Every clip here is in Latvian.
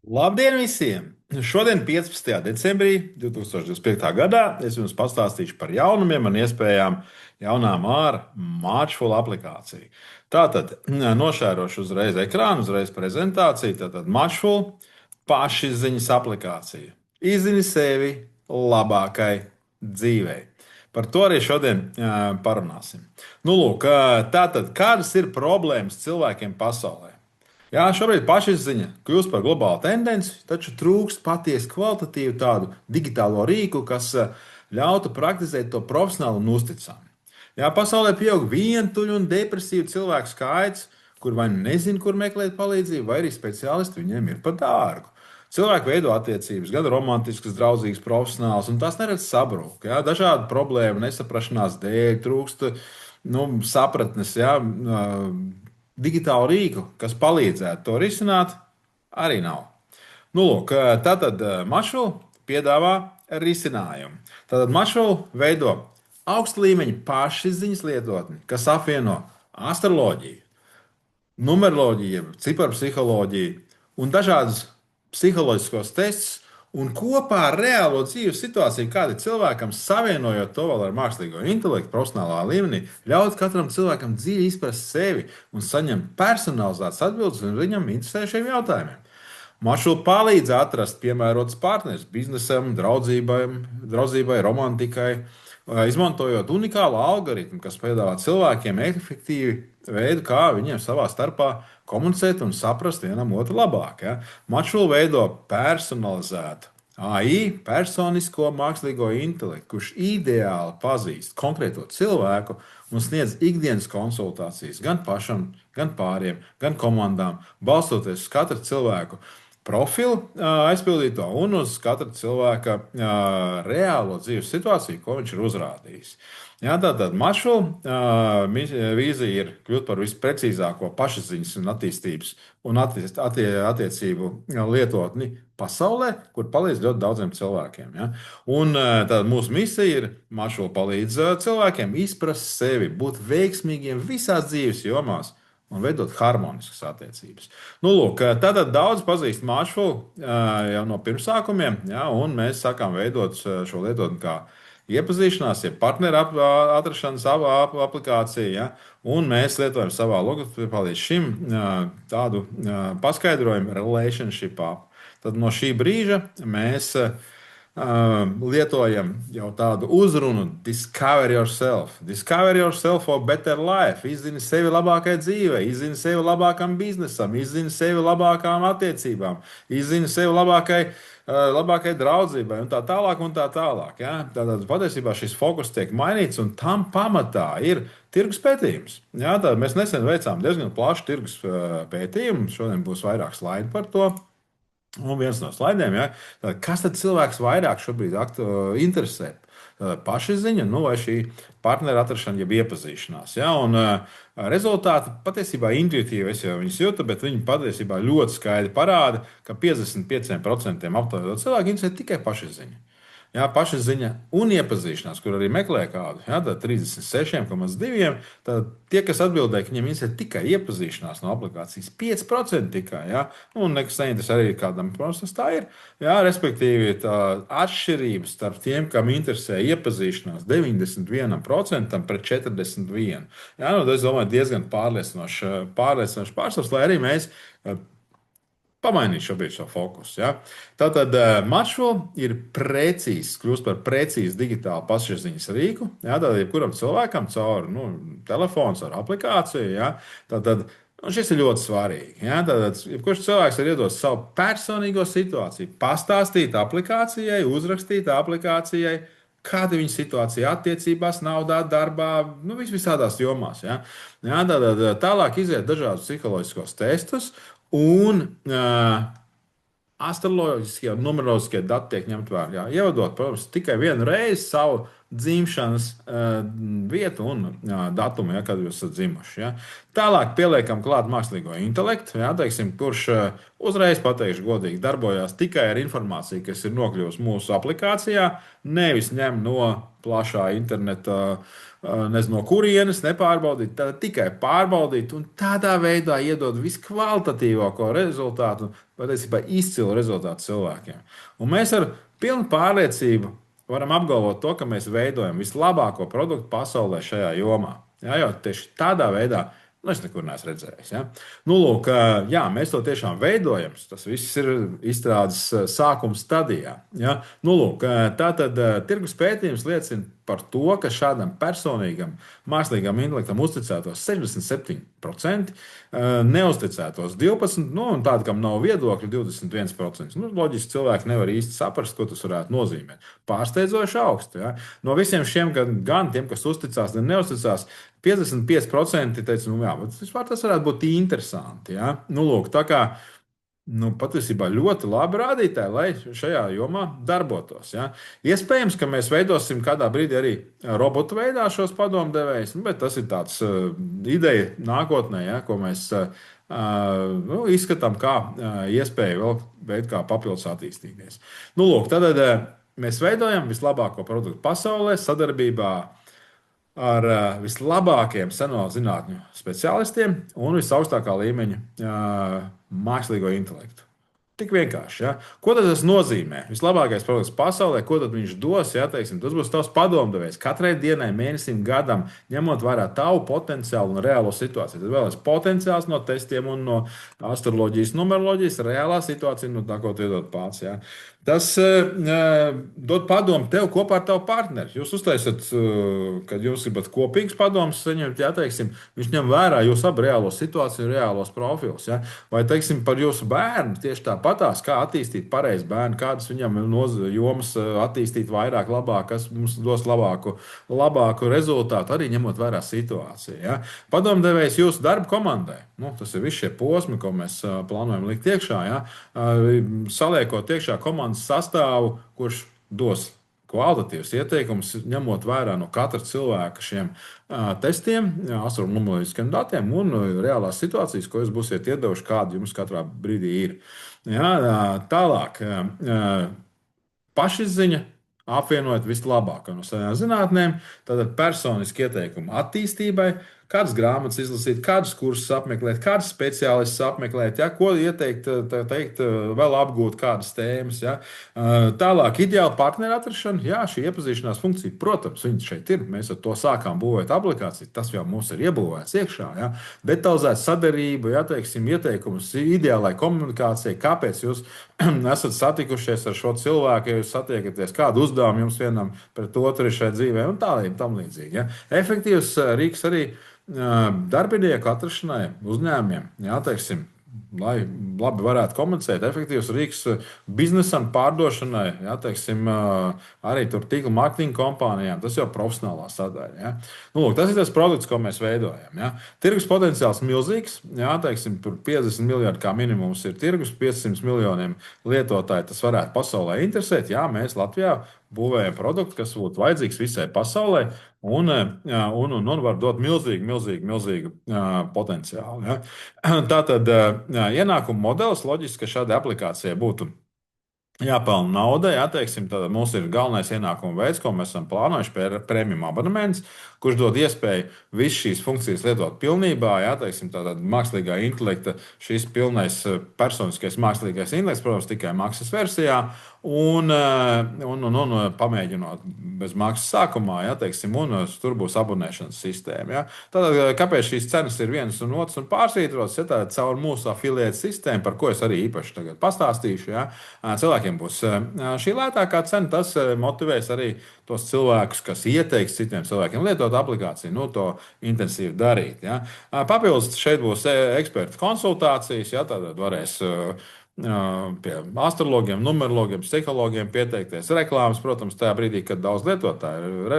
Labdien visiem! Šodien, 15. decembrī 2025. gadā, es jums pastāstīšu par jaunumiem un iespējām jaunām ar Matchful aplikāciju. Tātad nošērošu uzreiz ekrānu, uzreiz prezentāciju. Tātad Matchful pašizziņas aplikācija. Izzini sevi labākai dzīvei. Par to arī šodien parunāsim. Nu, lūk, tātad, kādas ir problēmas cilvēkiem pasaulē? Jā, šobrīd pašizziņa kļūst par globālu tendenci, taču trūkst patiesi kvalitatīvu tādu digitālo rīku, kas ļautu praktizēt to profesionāli un uzticami. Jā, pasaulē pieaug vientuļu un depresīvu cilvēku skaits, kur vai nu nezina, kur meklēt palīdzību, vai arī speciālisti viņiem ir par dārgu. Cilvēki veido attiecības, gan romantiskas, draudzīgas, profesionālas, un tās neredz sabrūk. Jā, dažādu problēmu, nesaprašanās dēļ, trūkst sapratnes. Jā, digitālu rīku, kas palīdzētu to risināt, arī nav. Nu, lūk, tātad Matchful piedāvā risinājumu. Tātad Matchful veido augsta līmeņa pašizziņas lietotni, kas apvieno astroloģiju, numeroloģiju, ciparpsiholoģiju un dažādas psiholoģiskos testus. Un kopā ar reālo dzīves situāciju, kāda ir cilvēkam, savienojot to vēl ar mākslīgo intelektu, profesionālā līmenī, ļaut katram cilvēkam dziļi izprast sevi un saņemt personalizētas atbildes uz viņam interesējošiem jautājumiem. Matchful palīdz atrast piemērotus partnerus biznesam, draudzībai, romantikai, izmantojot unikālu algoritmu, kas piedāvā cilvēkiem efektīvi veidu, kā viņiem savā starpā komunicēt un saprast vienam otru labāk. Ja? Matchful veido personalizētu AI, personisko mākslīgo intelektu, kurš ideāli pazīst konkrēto cilvēku un sniedz ikdienas konsultācijas gan pašam, gan pāriem, gan komandām, balstoties uz katra cilvēku profilu aizpildīto un uz katra cilvēka reālo dzīves situāciju, ko viņš ir uzrādījis. Jā, tātad Matchful vīzija ir kļūt par visprecīzāko pašapziņas un attīstības un attiecību lietotni pasaulē, kur palīdz ļoti daudziem cilvēkiem. Ja? Un tāda mūsu misija ir Matchful palīdz cilvēkiem izprast sevi, būt veiksmīgiem visās dzīves jomās un veidot harmoniskas attiecības. Nu, lūk, tātad daudz pazīst Matchful jau no pirmsākumiem, ja? Un mēs sākām veidot šo lietotni kā iepazīšanās, ja partneru atrašanās aplikācija, ja, un mēs lietojam savā logotipā līdz šim tādu paskaidrojumu relationship app. Tad no šī brīža mēs lietojam jau tādu uzrunu discover yourself for better life, izzini sevi labākai dzīvei, izzini sevi labākam biznesam, izzini sevi labākām attiecībām, izzini sevi labākai draudzībai un tā tālāk. Un tā tālāk, ja? Tātad patiesībā šis fokus tiek mainīts, un tam pamatā ir tirgus pētījums. Ja? Tad mēs nesen veicām diezgan plašu tirgus pētījumu. Šodien būs vairāk slaidu par to. Un viens no slaidiem, ja? Tātad, kas tad cilvēks vairāk šobrīd interesē? Pašizziņa, vai šī partnera atrašana, jeb iepazīšanās. Ja? Un rezultāti patiesībā intuitīvi es jau viņus jūtu, bet viņi patiesībā ļoti skaidri parāda, ka 55% aptaujāto cilvēku interesē tikai pašizziņa. Jā, pašizziņa un iepazīšanās, kur arī meklē kādu, jā, tad 36,2%. Tad tie, kas atbildēja, ka viņiem interesē tikai iepazīšanās no aplikācijas, 5% tikai. Jā, un nekas neinteresē arī kādam, protams, tas tā ir. Jā, respektīvi, tā atšķirības starp tiem, kam interesē iepazīšanās, 91% pret 41%. Jā, nu, es domāju, diezgan pārliecinošs pārsvars, lai arī mēs pamainīt šobrīd šo fokusu. Ja? Tātad Matchful ir kļūst par precīzu digitālu pašapziņas rīku. Ja? Tātad jebkuram cilvēkam caur telefonu, caur aplikāciju. Ja? Tātad šis ir ļoti svarīgi. Ja? Tātad jebkurš cilvēks var iedot savu personīgo situāciju, pastāstīt aplikācijai, uzrakstīt aplikācijai, kāda ir viņa situācija attiecībās, naudā, darbā, visādās jomās. Ja? Ja? Tātad tālāk iziet dažādus psiholoģiskos testus. Un astroloģiskie un numeroloģiskie dati tiek ņemti vērā. Ievadot, protams, tikai vienu reizi savu dzimšanas vietu un datumu, ja, kad jūs esat dzimuši. Ja. Tālāk pieliekam klāt mākslīgo intelektu, ja, teiksim, kurš uzreiz, pateikšu godīgi, darbojās tikai ar informāciju, kas ir nokļuvusi mūsu aplikācijā, nevis ņem no plašā interneta, nezinu, no kurienes nepārbaudīt, tad tikai pārbaudīt un tādā veidā iedot viskvalitatīvāko rezultātu, patiesībā izcilu rezultātu cilvēkiem. Un mēs ar pilnu pārliecību varam apgalvot to, ka mēs veidojam vislabāko produktu pasaulē šajā jomā. Jā, jo tieši tādā veidā. Nu, es nekur neesmu redzējis. Ja? Nu, lūk, jā, mēs to tiešām veidojam. Tas viss ir izstrādes sākuma stadijā. Ja? Nu, lūk, tātad tirgus pētījums liecina par to, ka šādam personīgam mākslīgam intelektam uzticētos 67%, neuzticētos 12%, nu, un tādu, kam nav viedokļu, 21%. Nu, loģiski cilvēki nevar īsti saprast, ko tas varētu nozīmēt. Pārsteidzoši augstu. Ja? No visiem šiem, gan tiem, kas uzticās, gan neuzticās, 55% teica, nu, jā, vispār tas varētu būt interesanti. Ja? Nu, lūk, tā kā patiesībā ļoti labi rādītāji, lai šajā jomā darbotos. Ja? Iespējams, ka mēs veidosim kādā brīdī arī robotu veidā šos padomdevējus, bet tas ir tāds ideja nākotnē, ja, ko mēs izskatām kā iespēju vēl veikt kā papildus attīstīties. Nu, lūk, tad mēs veidojam vislabāko produktu pasaulē sadarbībā ar vislabākajiem seno zinātņu speciālistiem un visaugstākā līmeņa mākslīgo intelektu. Tik vienkārši. Ja? Ko tad tas nozīmē? Vislabākais produkts pasaulē, ko tad viņš dos? Ja, teiksim, tas būs tavs padomdevējs katrai dienai, mēnesim, gadam, ņemot vērā tavu potenciālu un reālo situāciju. Tad vēl ir potenciāls no testiem un no astroloģijas, numeroloģijas, reālā situācija, nu, tā, ko tu iedod pats. Ja? Tas dod padomu tev kopā ar tavu partneri. Jūs uztaisat, kad jūs gribat kopīgus padomus saņemt, ja, teiksim, viņš ņem vērā jūsu abu reālo situāciju un reālos profilus. Ja? Vai, teiksim, par jūsu bērnu tieši tāpatās, kā attīstīt pareizi bērnu, kādas viņam jomas attīstīt vairāk, labāk, kas mums dos labāku rezultātu, arī ņemot vērā situāciju. Ja? Padomdevējs jūsu darba komandai. Nu, tas ir visi šie posmi, ko mēs plānojam likt iekšā. Ja? Saliekot iekšā komandas sastāvu, kurš dos kvalitatīvus ieteikumus, ņemot vērā no katra cilvēka šiem testiem, astronomoloģiskiem datiem un reālās situācijas, ko jūs būsiet iedevuši, kāda jums katrā brīdī ir. Ja? Tālāk, pašizziņa. Apvienojot vislabāko no savām zinātnēm, tad personiski ieteikumi attīstībai, kādas grāmatas izlasīt, kādus kursus apmeklēt, kādus speciālistus apmeklēt, ja, ko ieteikt, vēl apgūt kādas tēmas. Ja. Tālāk, ideāla partneru atrašana, jā, šī iepazīšanās funkcija, protams, viņa šeit ir. Mēs ar to sākām būvēt aplikāciju, tas jau mums ir iebūvēts iekšā. Ja. Detalizēta sadarbība, ja, teiksim, ieteikumus ideālai komunikācijai, kāpēc jūs esat satikušies ar šo cilvēku, ja jūs satiekaties, kādu uzdevumu jums vienam pret otru ir šajā dzīvē un tam līdzīgi. Ja. Efektīvs rīks arī darbinieku atrašanai uzņēmumiem, jā, teiksim, lai labi varētu komunicēt, efektīvs rīks biznesam, pārdošanai, jā, teiksim, arī tur tīkla mārketinga kompānijām. Tas jau ir profesionālā sadaļa. Ja. Nu, lūk, tas ir tas produkts, ko mēs veidojam. Ja. Tirgus potenciāls milzīgs. Jā, teiksim, tur 50 miljardi kā minimums ir tirgus, 500 miljoniem lietotāji tas varētu pasaulē interesēt. Jā, mēs Latvijā būvējam produktu, kas būtu vajadzīgs visai pasaulē un var dot milzīgu potenciālu. Ja. Tātad ienākuma modelis loģiski, ka šādai aplikācijai būtu jāpelna nauda. Ja, teiksim, tad mums ir galvenais ienākuma veids, ko mēs esam plānojuši, premium abonements, kurš dod iespēju visas šīs funkcijas lietot pilnībā. Ja, teiksim, tātad mākslīgā intelekta, šis pilnais personiskais mākslīgais intelekts, protams, tikai maksas versijā. Un pamēģinot bez maksas sākumā, ja, teiksim, un tur būs abonēšanas sistēma. Ja. Tātad, kāpēc šīs cenas ir vienas un otras un pārsvītrotas, ja, caur mūsu afiliētas sistēmu, par ko es arī īpaši tagad pastāstīšu, ja, cilvēkiem būs šī lētākā cena, tas motivēs arī tos cilvēkus, kas ieteiks citiem cilvēkiem lietot aplikāciju, to intensīvi darīt. Ja. Papildus šeit būs ekspertu konsultācijas, ja, tātad varēs pie astrologiem, numerologiem, psihologiem pieteikties reklāmas, protams, tajā brīdī, kad daudz lietotāju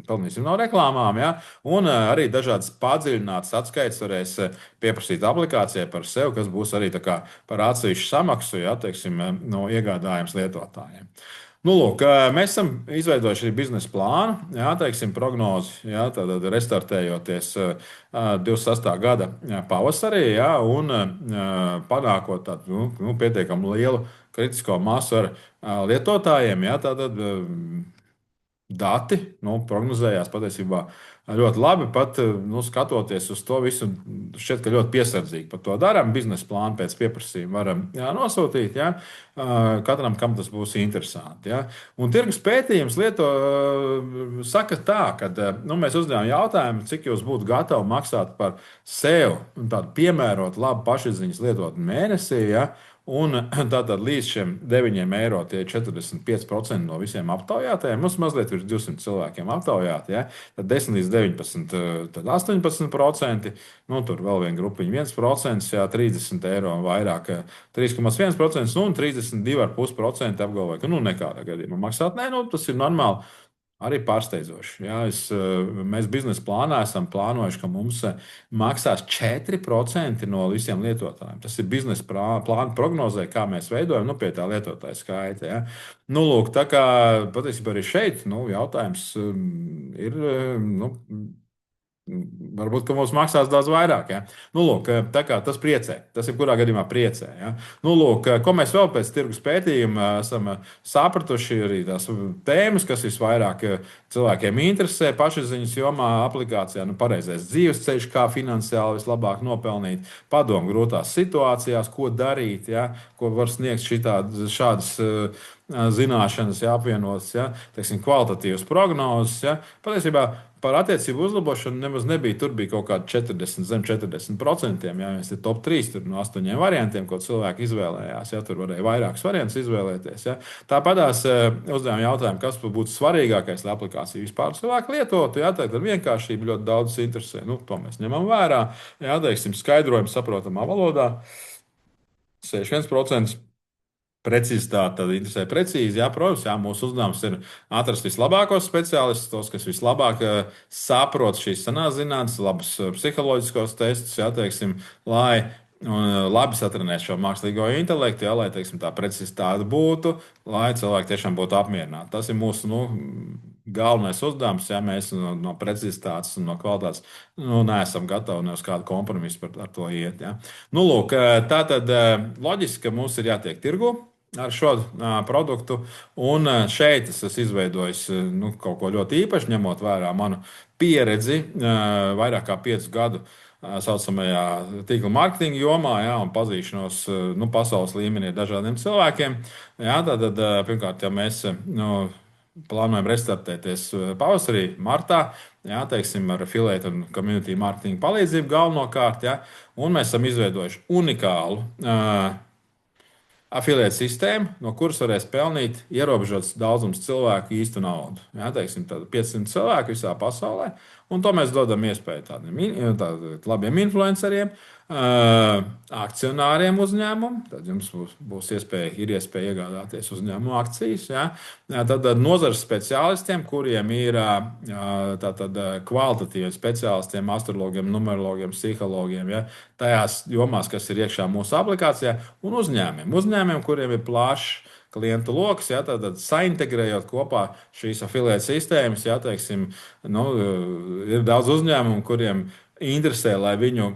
pelnīsim no reklāmām, ja? Un arī dažādas padziļinātas atskaites varēs pieprasīt aplikācijai par sevi, kas būs arī tā kā par atsevišķu samaksu, ja, teiksim, no iegādājums lietotājiem. Nu, lūk, mēs esam izveidojuši arī biznesa plānu, jā, teiksim, prognozi, jā, tātad restartējoties 26. gada pavasarī, jā, un panākot tādu pietiekami lielu kritisko masu ar lietotājiem, jā, tātad dati prognozējās patiesībā ļoti labi. Pat skatoties uz to visu, šķiet, ka ļoti piesardzīgi par to darām. Biznesa plānu pēc pieprasījuma varam nosūtīt katram, kam tas būs interesanti. Ja. Un tirgus pētījums saka tā, ka mēs uzdevām jautājumu, cik jūs būtu gatavi maksāt par sev tādu piemērotu, labu pašizziņas lietotni mēnesī. Ja. Un tātad līdz šiem 9 eiro tie ir 45% no visiem aptaujātajiem. Mums mazliet virs 200 cilvēkiem aptaujāti. Ja? Tad 10 līdz 19, tad 18%. Nu, tur vēl viena grupiņa 1%, jā, 30 eiro un vairāk 3,1%. Nu, un 32,5% apgalvoja, ka nekādā gadījumā maksāt. Nē, tas ir normāli. Arī pārsteidzoši. Jā, mēs biznesa plānā esam plānojuši, ka mums maksās 4% no visiem lietotājiem. Tas ir biznesa plāna prognozē, kā mēs veidojam pie tā lietotāja skaita. Ja. Nu, lūk, tā kā patiesībā arī šeit jautājums ir. Varbūt, ka mums maksās daudz vairāk. Ja? Nu, lūk, tā kā tas priecē. Tas ir kurā gadījumā priecē. Ja? Nu, lūk, ko mēs vēl pēc tirgus pētījuma esam sapratuši, arī tās tēmas, kas visvairāk cilvēkiem interesē pašapziņas jomā, aplikācijā, pareizais dzīvesceļš, kā finansiāli vislabāk nopelnīt, padomu grūtās situācijās, ko darīt, ja? Ko var sniegt šādas zināšanas, apvienotas, teiksim, kvalitatīvas prognozes. Patiesībā par attiecību uzlabošanu nemaz nebija. Tur bija kaut kādi 40, zem 40%. Ja mēs ir top 3 tur no 8 variantiem, ko cilvēki izvēlējās. Ja, tur varēja vairākus variantus izvēlēties. Ja. Tāpatās uzdevām jautājumu, kas būtu svarīgākais, lai aplikāciju vispār cilvēki lietotu. Ja, tad vienkāršība ļoti daudz interesē. To mēs ņemam vērā. Ja, teiksim, skaidrojums saprotamā valodā 61%. Precizitāte tad interesē precīzi. Jā, protams, mūsu uzdevums ir atrast vislabākos speciālistus, tos, kas vislabāk saprot šīs senās zinātnes, labus psiholoģiskos testus, jā, teiksim, lai labi satrenētu šo mākslīgo intelektu, jā, lai teiksim, tā precizitāte būtu, lai cilvēki tiešām būtu apmierināti. Tas ir mūsu galvenais uzdevums. Ja mēs no precizitātes un no kvalitātes neesam gatavi ne uz kādu kompromisu ar to iet. Ja. Nu, lūk, tā tad loģiski, ka mums ir jātiek tirgu ar šo produktu. Un šeit es esmu izveidojis kaut ko ļoti īpašu, ņemot vērā manu pieredzi vairāk kā 5 gadu tā saucamajā tīkla mārketinga jomā, un pazīšanos pasaules līmenī ar dažādiem cilvēkiem. Jā, tad, pirmkārt, ja mēs plānojam restartēties pavasarī, martā, jā, teiksim, ar affiliate un community marketinga palīdzību galvenokārt, jā, un mēs esam izveidojuši unikālu affiliate sistēmu, no kuras varēs pelnīt ierobežots daudzums cilvēku īstu naudu. Jā, teiksim, 500 cilvēku visā pasaulē, un to mēs dodam iespēju tādiem labiem influenceriem, akcionāriem uzņēmumu. Tad jums būs iespēja iegādāties uzņēmumu akcijas. Ja? Tad nozares speciālistiem, kuriem ir kvalitatīvi speciālistiem, astrologiem, numerologiem, psihologiem, ja? Tajās jomās, kas ir iekšā mūsu aplikācijā, un uzņēmumiem, kuriem ir plašs klientu lokus, ja, tad saintegrējot kopā šīs affiliate sistēmas, ja, teiksim, ir daudz uzņēmumu, kuriem interesē, lai viņu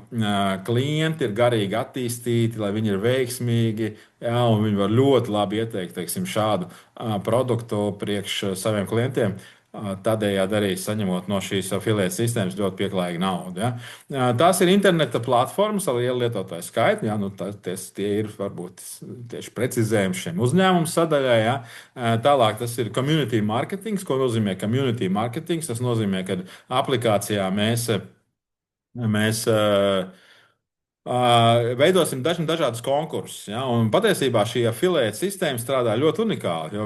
klienti ir garīgi attīstīti, lai viņi ir veiksmīgi, ja, un viņi var ļoti labi ieteikt, teiksim, šādu produktu priekš saviem klientiem. Tādējādi arī saņemot no šīs affiliate sistēmas ļoti pieklājīgu naudu. Ja. Tās ir interneta platformas ar lielu lietotāju skaitu. Ja. Tie ir varbūt tieši precizējumi šiem uzņēmumu sadaļai. Ja. Tālāk tas ir community marketing. Ko nozīmē community marketing? Tas nozīmē, ka aplikācijā mēs veidosim dažādus konkursus. Ja? Un patiesībā šī affiliate sistēma strādā ļoti unikāli.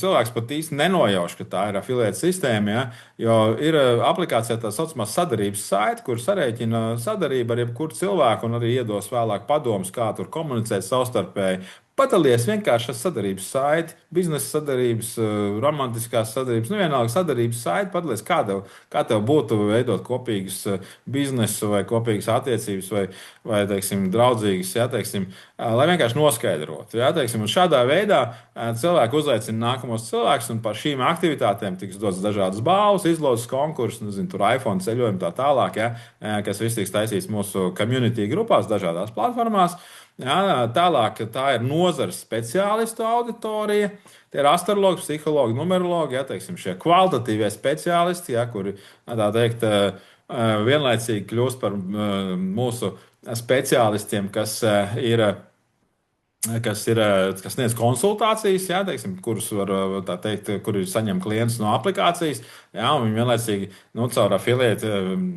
Cilvēks pat īsti nenojauš, ka tā ir affiliate sistēma. Ja? Jo ir aplikācijā tā saucamā sadarības saite, kur sarēķina sadarību ar jebkuru cilvēku un arī iedos vēlāk padomus, kā tur komunicēt savstarpēji. Padalies vienkārši ar sadarbības saiti, biznesa sadarbības, romantiskās sadarbības, nu vienalga sadarbības saiti. Padalies, kā tev būtu veidot kopīgas biznesu vai kopīgas attiecības vai teiksim, draudzīgas, ja, teiksim, lai vienkārši noskaidrotu. Ja, teiksim, un šādā veidā cilvēki uzaicina nākamos cilvēkus, un par šīm aktivitātēm tiks dots dažādas balvas, izlozes konkursi, nezinu, tur iPhone ceļojumi tā tālāk, ja, kas viss tiks taisīts mūsu community grupās, dažādās platformās. Jā, tālāk tā ir nozares speciālistu auditorija. Tie ir astrologi, psihologi, numerologi, ja, teiksim, šie kvalitatīvie speciālisti, ja, kuri tā teikt, vienlaicīgi kļūst par mūsu speciālistiem, kas sniedz konsultācijas, jā, teiksim, kurus var tā teikt, kuri saņem klientus no aplikācijas. Jā, un viņi vienlaicīgi caur afiliētu,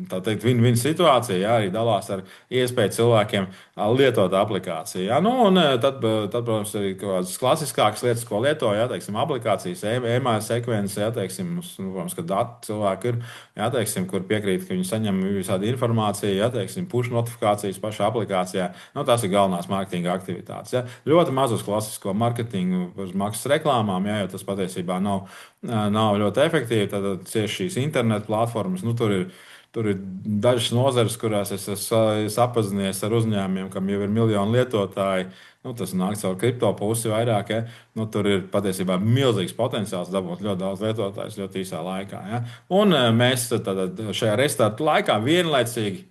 tā teikt, win-win situāciju, jā, arī dalās ar iespēju cilvēkiem lietot aplikāciju. Jā, nu, un tad, protams, arī kādas klasiskākas lietas, ko lieto, jā, teiksim, aplikācijas, e-mail sekvences, jā, teiksim, protams, ka dati cilvēki ir, jā, teiksim, kur piekrīt, ka viņi saņem visādi informāciju, jā, teiksim, push notifikācijas pašā aplikācijā. Nu, tās ir galvenās mārketinga aktivitātes. Jā. Ļoti maz uz klasisko mārketingu, uz maksas reklāmām, jā, jo tas patiesībā nav ļoti efektīvi. Tad cieši šīs internetu platformas, nu, tur ir dažas nozares, kurās es esmu sapazinies ar uzņēmumiem, kam jau ir miljoni lietotāji. Nu, tas nāk caur kripto pusi vairāk. Ja? Nu, tur ir patiesībā milzīgs potenciāls dabūt ļoti daudz lietotājus ļoti īsā laikā. Ja? Un mēs šajā restarta laikā vienlaicīgi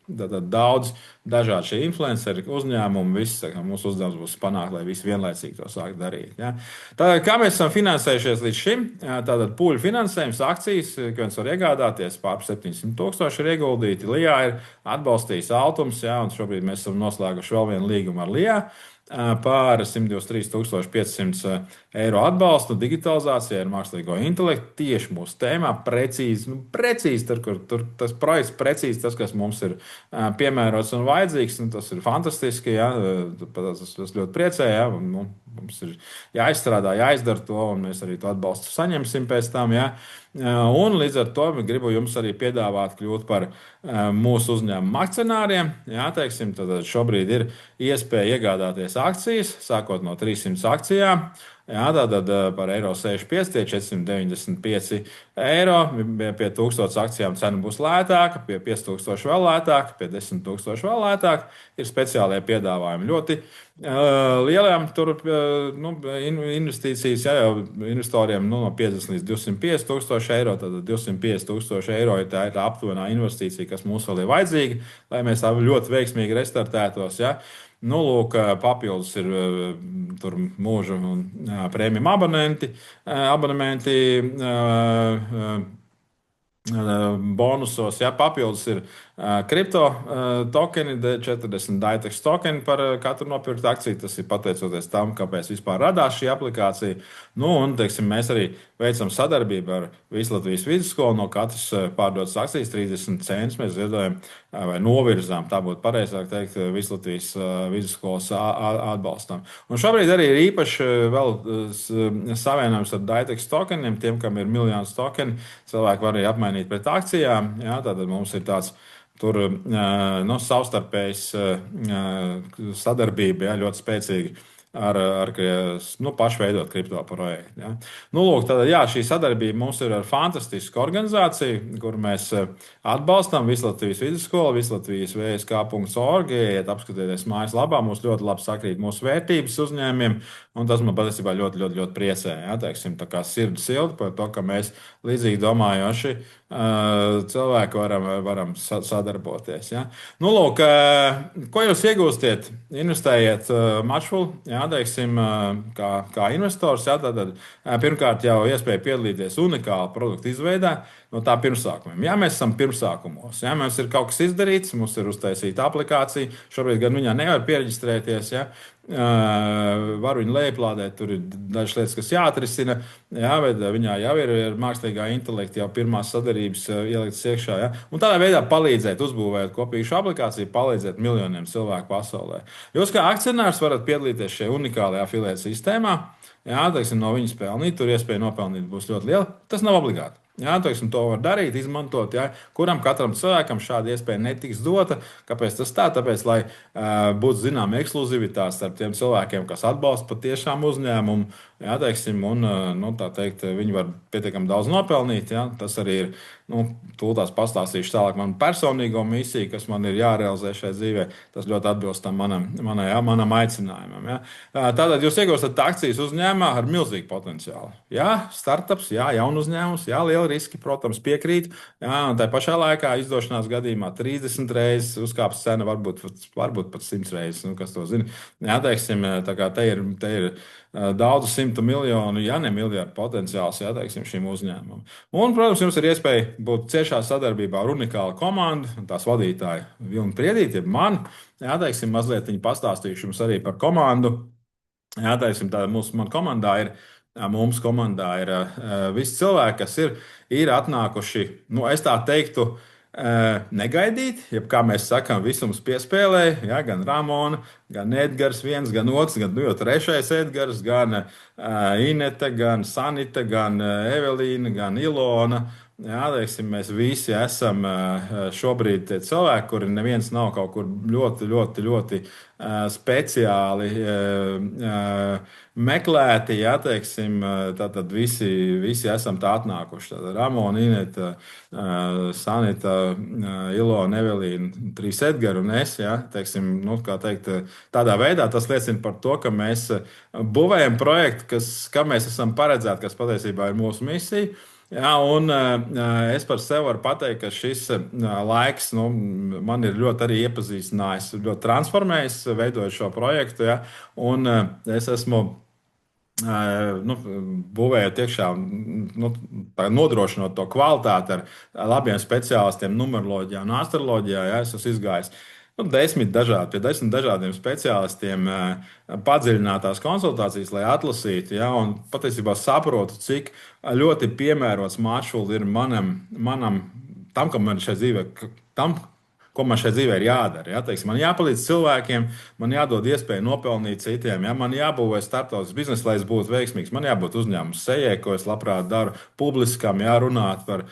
daudz dažādu šie influenceri, uzņēmumi, mūsu uzdevums būs panākt, lai visi vienlaicīgi to sāk darīt. Ja? Tātad, kā mēs esam finansējušies līdz šim? Tātad pūļu finansējums, akcijas, ko viens var iegādāties, pār 700,000 ir ieguldīti. Lijā ir atbalstījis Altums, ja? Un šobrīd mēs esam noslēguši vēl vienu līgumu ar Lijā. Pār 123,500 eiro atbalstu digitalizācijai ar mākslīgo intelektu. Tieši mūsu tēmā precīzi tur tas projekts, precīzi tas, kas mums ir piemērots un vajadzīgs. Un tas ir fantastiski. Ja? Tas ļoti priecē. Ja? Mums ir jāizstrādā, jāizdara to, un mēs arī to atbalstu saņemsim pēc tam. Ja? Un līdz ar to gribu jums arī piedāvāt kļūt par mūsu uzņēmumu akcionāriem. Jā, teiksim, tad šobrīd ir iespēja iegādāties akcijas, sākot no 300 akcijām. Jā, tātad par 1,65 tie 495 eiro. Pie 1000 akcijām cena būs lētāka, pie 5000 vēl lētāka, pie 10,000 vēl lētāka. Ir speciālie piedāvājumi ļoti lielām investīcijas, ja jau investoriem no 50 līdz 250,000 eiro. Tad 250,000 eiro ir tā aptuvenā investīcija, kas mums vēl ir vajadzīga, lai mēs ļoti veiksmīgi restartētos. Ja? Nu, lūk, papildus ir tur mūža un prēmiju abonementi bonusos. Ja? Papildus ir kripto tokeni, 40 DAITEX tokeni par katru nopirktu akciju. Tas ir pateicoties tam, kāpēc vispār radās šī aplikācija. Nu, un, teiksim, mēs arī veicam sadarbību ar Vislatvijas vidusskolu. No katras pārdotas akcijas 30 centus mēs ziedojam vai novirzām. Tā būtu pareizāk teikt, Vislatvijas vidusskolas atbalstam. Un šobrīd arī ir īpaši vēl savienojums ar DAITEX tokeniem. Tiem, kam ir miljonus tokeni, cilvēki var arī apmainīt pret akcijām. Jā, tātad mums ir tāds tur savstarpējs sadarbība, ja, ļoti spēcīga ar pašu veidot kripto projektu. Ja. Nu, lūk, tad, jā, šī sadarbība mums ir ar fantastisku organizāciju, kur mēs atbalstam Vislatvijas vidusskolu, Vislatvijas vsk.org. Iet apskatieties mājaslapā, mums ļoti labi sakrīt mūsu vērtības uzņēmumiem, un tas man patiesībā ļoti, ļoti, ļoti priecē. Ja, teiksim, tā kā sirds silta par to, ka mēs līdzīgi domājoši cilvēki varam sadarboties. Ja. Nu, lūk, ko jūs iegūstiet? Investējiet Matchful, ja, teiksim, kā investors. Ja, tad, pirmkārt, jau iespēja piedalīties unikālu produktu izveidē no tā pirmsākumiem. Ja, mēs esam pirmsākumos. Ja, mums ir kaut kas izdarīts, mums ir uztaisīta aplikācija. Šobrīd gan viņā nevar pieregistrēties. Ja. Var viņu lejuplādēt, tur ir dažas lietas, kas jāatrisina, jā, bet viņā jau ir mākslīgā intelekta, jau pirmās sadarbības ieliktas iekšā. Ja? Un tādā veidā palīdzēt uzbūvēt kopīgu aplikāciju, palīdzēt miljoniem cilvēku pasaulē. Jūs kā akcionārs varat piedalīties šajā unikālajā afiliētu sistēmā, jā, teiksim, no viņas pelnīt, tur iespēja nopelnīt būs ļoti liela. Tas nav obligāti. Jā, teiksim, to var darīt, izmantot. Jā. Kuram katram cilvēkam šāda iespēja netiks dota? Kāpēc tas tā? Tāpēc, lai būtu zināma ekskluzivitāte starp tiem cilvēkiem, kas atbalsta patiešām uzņēmumu, jā, teiksim, un nu, tā teikt, viņi var pietiekami daudz nopelnīt. Jā. Tas arī ir. Nu, tūlīt pastāstīšu tālāk manu personīgo misiju, kas man ir jārealizē šajā dzīvē. Tas ļoti atbilst tam manam aicinājumam. Jā. Tātad jūs iegūstat akcijas uzņēmumā ar milzīgu potenciālu. Jā, startups, jā, jaunu uzņēmums, jā, liela riski, protams, piekrīt. Jā, un tā pašā laikā izdošanās gadījumā 30 reizes uzkāps cena, varbūt pat 100 reizes. Nu, kas to zina? Jā, teiksim, tā kā te ir daudzu simtu miljonu, ja ne miljardu potenciāls, jā, teiksim, šim uzņēmumam. Un, protams, jums ir iespēja būt ciešā sadarbībā ar unikālu komandu, tās vadītāju Vilnu Priedīti, jeb man. Jā, teiksim, mazliet viņi pastāstīšu jums arī par komandu. Jā, teiksim, tā mana komandā ir. Mums komandā ir visi cilvēki, kas ir atnākuši, nu, es tā teiktu, negaidīt, jeb kā mēs sakām, visums piespēlēja, ja, gan Ramona, gan Edgars viens, gan otrs, gan nu, trešais Edgars, gan Inete, gan Sanita, gan Evelīna, gan Ilona. Jā, teiksim, mēs visi esam šobrīd tie cilvēki, kuri neviens nav kaut kur ļoti, ļoti, ļoti speciāli meklēti. Jā, teiksim, tātad visi esam tā atnākuši. Tātad Ramona, Ineta, Sanita, Ilona, Evelīna, trīs Edgari un es. Jā, teiksim, nu, kā teikt, tādā veidā tas liecina par to, ka mēs būvējam projektu, kam mēs esam paredzēti, kas patiesībā ir mūsu misija. Jā, un es par sevi varu pateikt, ka šis laiks nu, man ir ļoti arī iepazīstinājis, ļoti transformējis, veidojot šo projektu. Ja, un es esmu nu, būvējot iekšā, nu, nodrošinot to kvalitāti ar labiem speciālistiem, numeroloģijā un astroloģijā. Ja, es esmu izgājis nu, 10 dažādiem speciālistiem, padziļinātās konsultācijas, lai atlasītu, ja, un patiesībā saprotu, cik ļoti piemērots maršruts ir tam, kam man šai dzīvē, tam, ko man šai dzīvē ir jādara. Ja? Teiksim, man jāpalīdz cilvēkiem, man jādod iespēju nopelnīt citiem, ja? Man jābūvē starptautisks bizness, lai es būtu veiksmīgs. Man jābūt uzņēmuma sejai, ko es labprāt daru publiskam, jārunāt par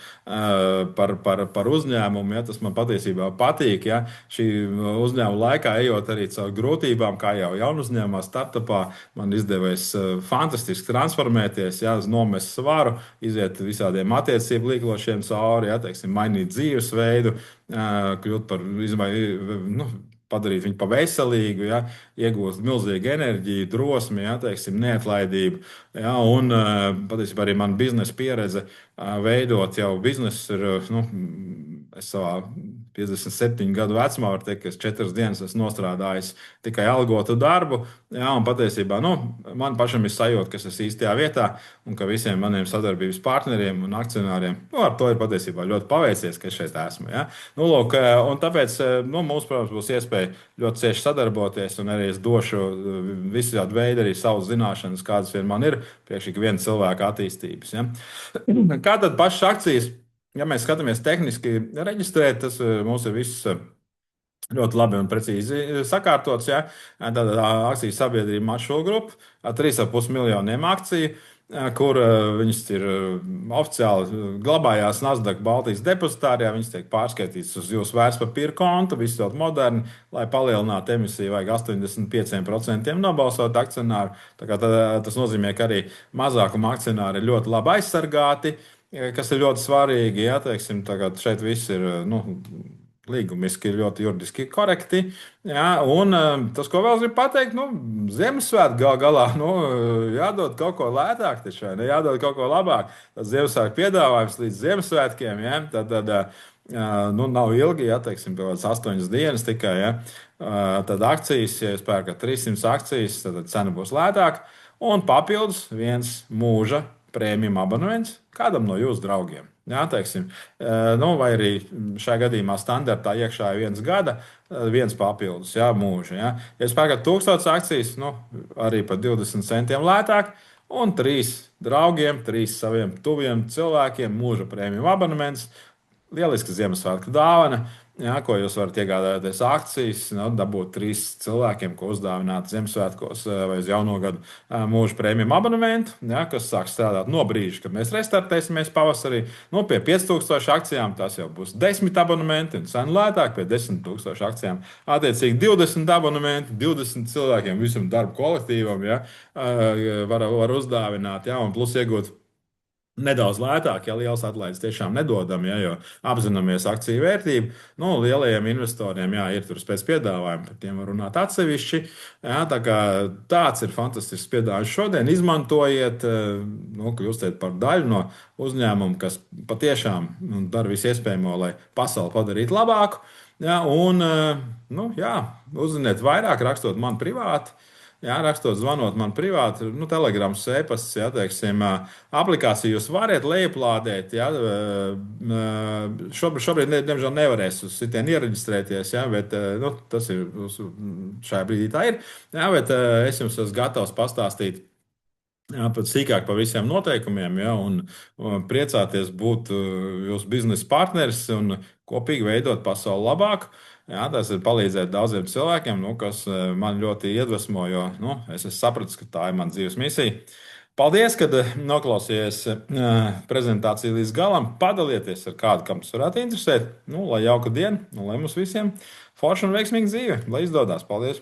uzņēmumu. Ja? Tas man patiesībā patīk. Ja? Šī uzņēmuma laikā, ejot arī caur grūtībām, kā jau jaunu uzņēmumā, startupā, man izdevies fantastiski transformēties, ja? Nomest svaru, iziet visādiem attiecību līklošiem cauri, ja? Teiksim, mainīt dzīvesveidu, kļūt par nu, padarīt viņu veselīgu, ja, iegūt milzīgu enerģiju, drosmi, ja, teiksim, neatlaidību. Ja, un patiesībā arī mana biznesa pieredze veidot jau biznesu ir, nu, es savā 57 gadu vecumā varu teikt, ka es 4 dienas esmu nostrādājis tikai algotu darbu. Jā, un patiesībā nu, man pašam ir sajūta, ka es esmu īstajā vietā un ka visiem maniem sadarbības partneriem un akcionāriem nu, ar to ir patiesībā ļoti paveicies, ka es šeit esmu. Ja? Nu, lūk, un tāpēc nu, mums, protams, būs iespēja ļoti cieši sadarboties un arī es došu visādi veidi arī savas zināšanas, kādas vien man ir priekš ik viena cilvēka attīstības. Ja? Kā tad pašas akcijas? Ja mēs skatāmies tehniski reģistrēt, tas mums ir viss ļoti labi un precīzi sakārtots. Ja? Tātad akciju sabiedrība Maršrutu grupa ar 3,5 miljoniem akciju, kur viņas ir oficiāli glabājās Nasdaq Baltijas depozitārijā. Viņas tiek pārskaitītas uz jūsu vērtspapīra konta, viss ļoti moderni, lai palielinātu emisiju, vajag 85% nobalsot akcionāru. Tas nozīmē, ka arī mazākuma akcionāri ir ļoti labi aizsargāti. Kas ir ļoti svarīgi, ja teiksim, šeit viss ir nu, līgumiski, ļoti juridiski korekti. Ja, un tas, ko vēl gribu pateikt, nu, Ziemassvētku galā nu, jādod kaut ko lētāk, taču, ne, jādod kaut ko labāk. Tas Ziemassvētku piedāvājums līdz Ziemassvētkiem, ja, tad nu, nav ilgi, ja teiksim, 8 dienas tikai. Ja, tad akcijas, ja jūs pērkat 300 akcijas, tad cena būs lētāka. Un papildus viens mūža prēmiju abonements kādam no jūsu draugiem. Jā, teiksim, nu, vai arī šajā gadījumā standartā iekšā ir 1 gada, viens papildus, jā, mūža. Jā. Ja jūs pērkat 1000 akcijas, nu, arī par 20 centiem lētāk, un 3 draugiem, 3 saviem tuviem cilvēkiem mūža prēmiju abonements. Lieliska Ziemassvētku dāvana. Jā, ko jūs varat iegādāties akcijas, nu, dabūt 3 cilvēkiem, ko uzdāvināt Ziemassvētkos vai uz jauno gadu mūža prēmiju abonementu, jā, kas sāk strādāt no brīža, kad mēs restartēsimies pavasarī. Nu, pie 5000 akcijām tas jau būs 10 abonementi, un sen lētāk pie 10 000 akcijām. Attiecīgi 20 abonementi, 20 cilvēkiem, visam darba kolektīvam, jā, var uzdāvināt, jā, un plus iegūt. Nedaudz lētāk, ja liels atlaides tiešām nedodam, ja, jo apzināmies akciju vērtību. Nu, lielajiem investoriem jā, ir tur spēc piedāvājumi, par tiem var runāt atsevišķi. Jā, tā kā tāds ir fantastisks piedāvājums šodien. Izmantojiet, nu, kļūstiet par daļu no uzņēmuma, kas patiešām dara visu iespējamo, lai pasauli padarītu labāku. Jā, un, nu, jā, uzziniet vairāk, rakstot man privāti. Jā, rakstot, zvanot man privāti, nu, telegrams, e-pasts, jā, teiksim, aplikāciju jūs varat lejuplādēt. Jā, šobrīd, diemžēl, nevarēs uz sitienu iereģistrēties, jā, bet nu, tas ir šajā brīdī tā ir. Jā, bet es jums esmu gatavs pastāstīt. Jā, pat sīkāk par visiem noteikumiem, ja, un priecāties būt jūsu biznesa partneris un kopīgi veidot pasauli labāku. Jā, tas ir palīdzēt daudziem cilvēkiem, nu, kas man ļoti iedvesmo, jo nu, es esmu sapratis, ka tā ir mana dzīves misija. Paldies, ka noklausījāties prezentāciju līdz galam. Padalieties ar kādu, kam tas varētu interesēt. Nu, lai jauka diena, un lai mums visiem forša un veiksmīga dzīve. Lai izdodas! Paldies!